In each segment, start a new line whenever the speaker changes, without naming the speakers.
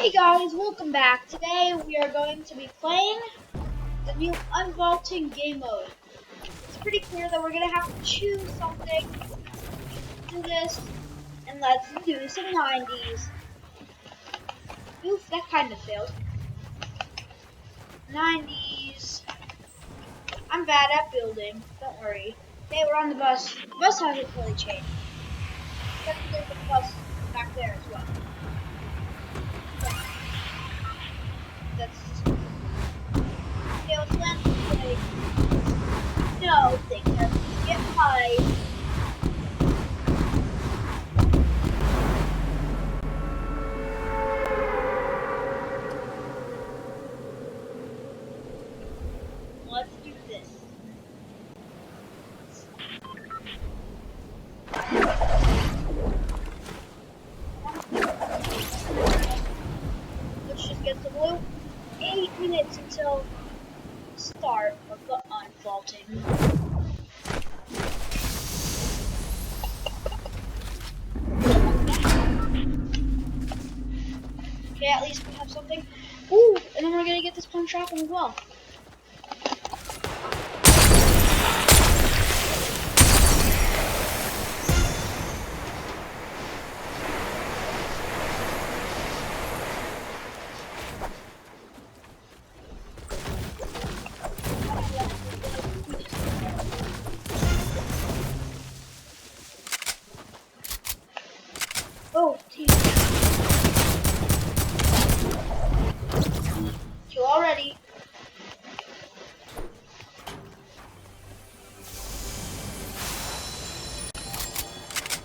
Hey guys, welcome back. Today we are going to be playing the new Unvaulting game mode. It's pretty clear that we're going to have to choose something. Do this, and let's do some 90s. Oof, that kind of failed. 90s. I'm bad at building, don't worry. Okay, we're on the bus. The bus hasn't really changed. Except there's a bus back there as well. That's just... Okay, let's land this way. No, things are going to get high. Let's do this. Let's just get some loot. 8 minutes until start of the unvaulting. Okay, at least we have something. Ooh, and then we're gonna get this punch shotgun as well. Oh, team. Kill already.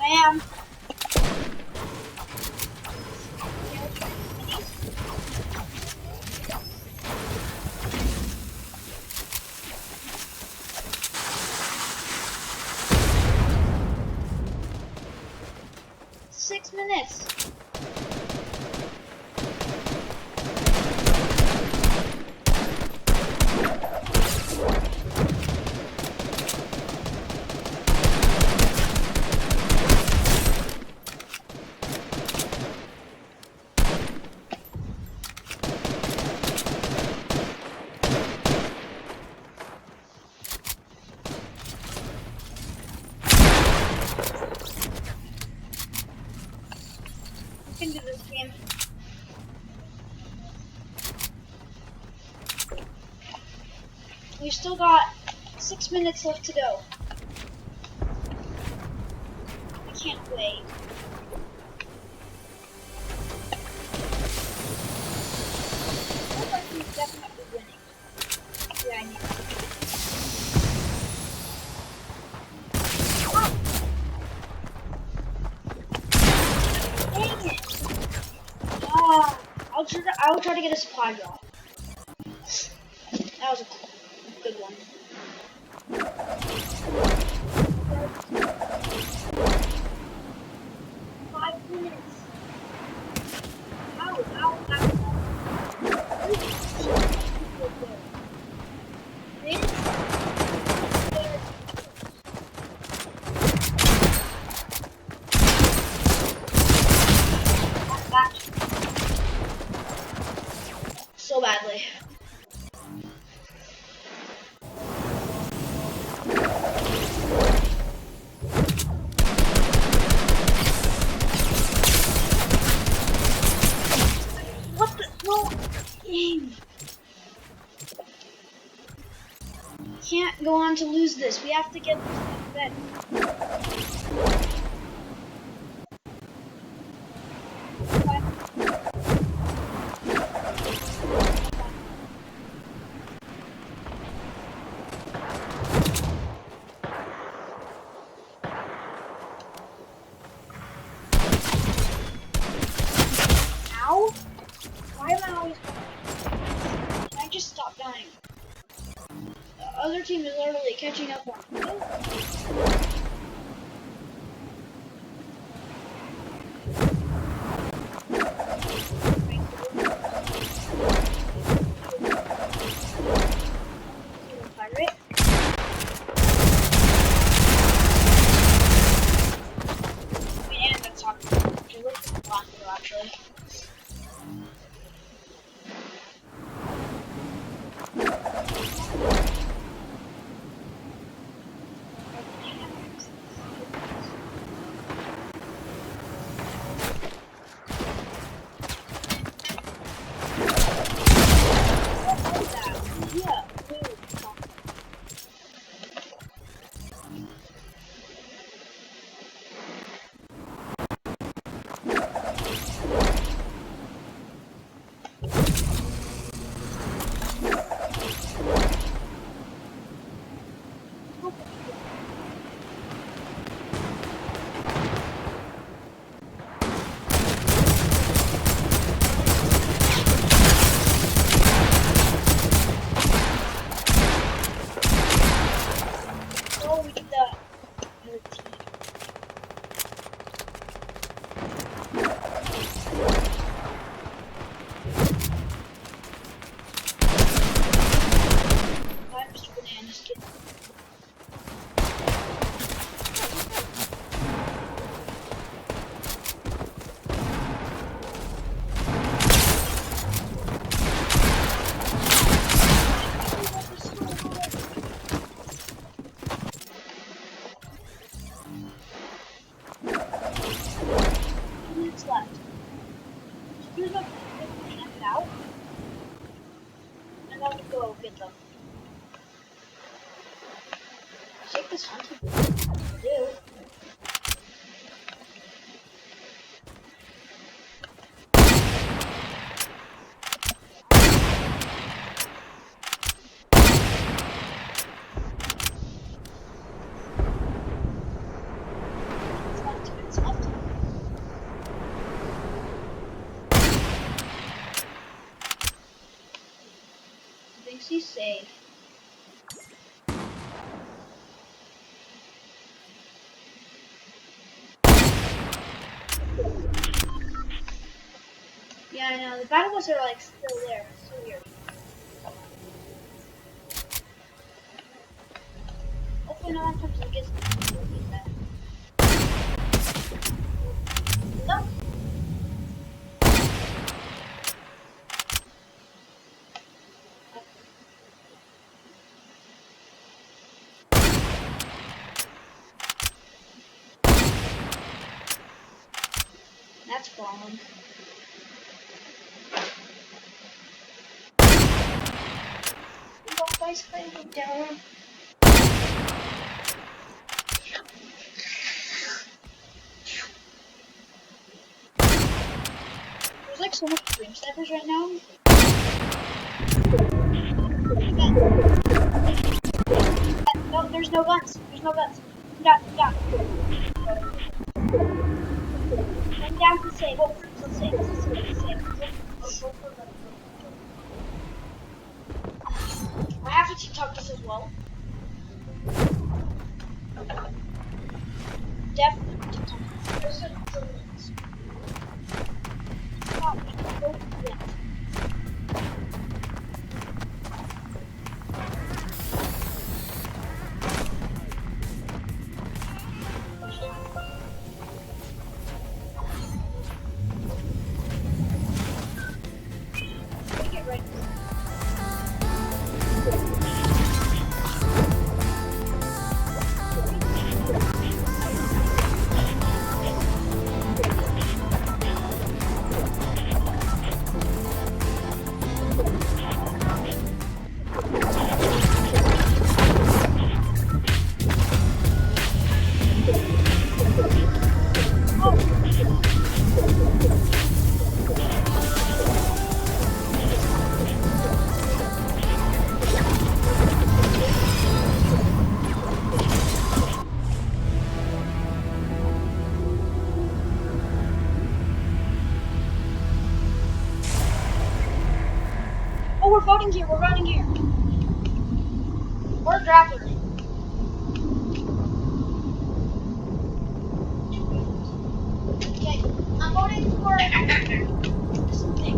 I am. 6 minutes. We can do this game. We've still got 6 minutes left to go. I can't wait. Looks like he's definitely winning. Yeah, I know. Dang it! I'll try to get a supply drop. That was a good one. 5 minutes. Ow, ow, ow. So badly. What the? No! Dang. Can't go on to lose this. We have to get this bed. Ow? Why am I always... Can I just stop dying? The other team is literally catching up on me. Pirate. I mean, and that's talking. Actually. left. So here's what we camp it out, and then we go get them. Take this hunting book. Do. Thinks he's safe. Yeah, I know. The battle bots are like still there. It's so weird. Hopefully no one comes and gets that. No. That's falling. Go bicycle down. There's like so much dream snipers right now. No, there's no guns. There's no guns. Come down, come down. Come down to save. Oh, let's save. Let's save. I have to TikTok this as well. Definitely TikTok. Get ready. Oh, we're voting here. We're voting here. Or Grappler. Okay, I'm voting for something.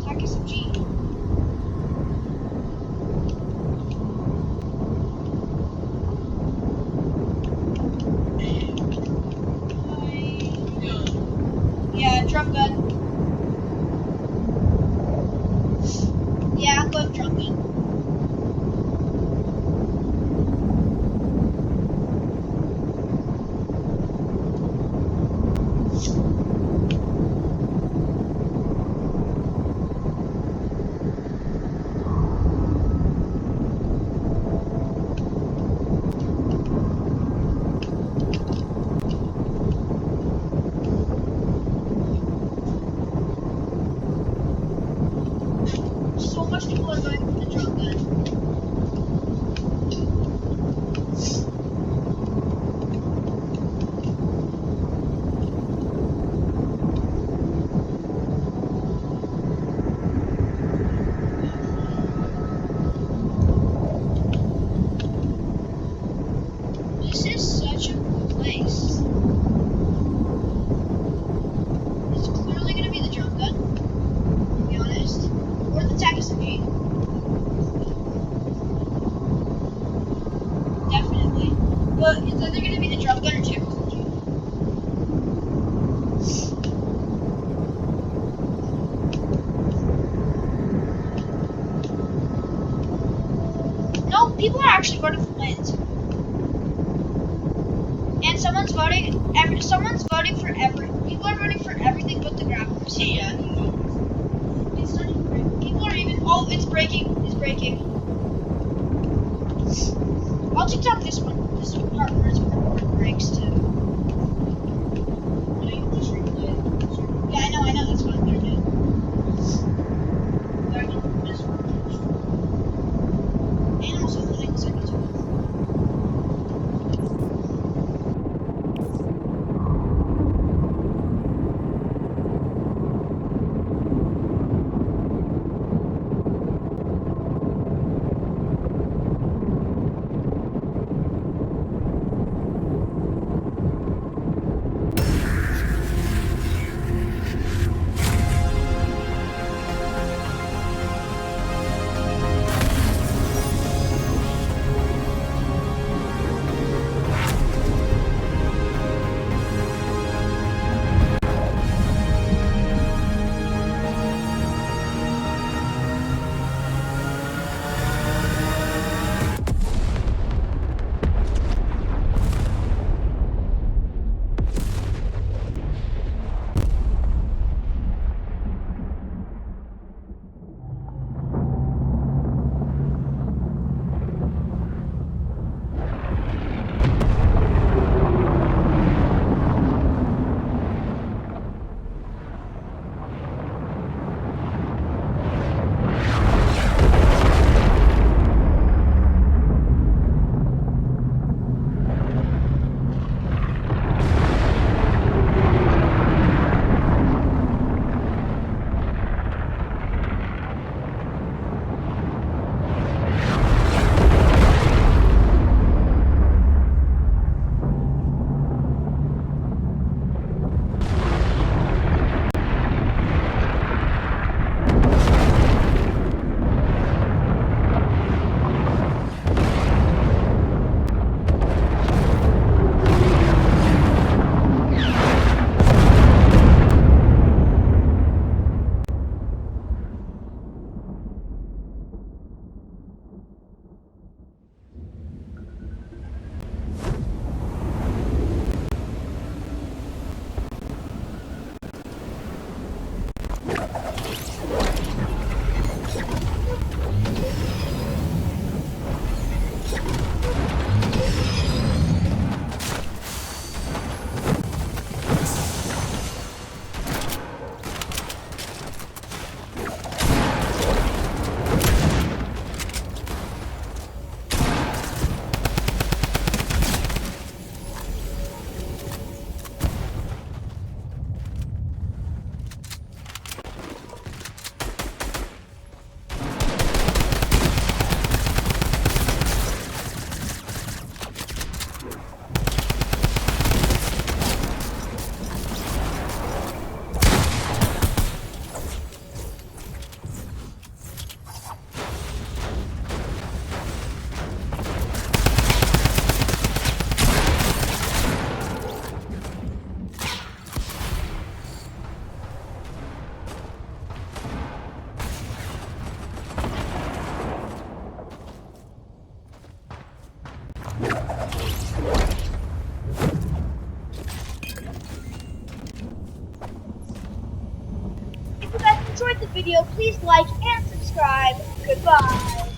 Attack SMG. Yeah, drum gun. Yeah, I'm going drum gun. So much people are going for the drum gun. This is such a cool place. It's clearly gonna be the drum gun, to be honest. Or the attack SMG. Definitely. But it's either gonna be the drum gun or attack SMG. No, people are actually voting for planes. Someone's voting. Someone's voting for people are voting for everything but the grapplers.
Yeah.
People are even. Oh, it's breaking. It's breaking. I'll take down this one. This part where it breaks too. Yeah, I know. That's what I'm gonna do. Animals are holding seconds. If you guys enjoyed the video, please like and subscribe. Goodbye.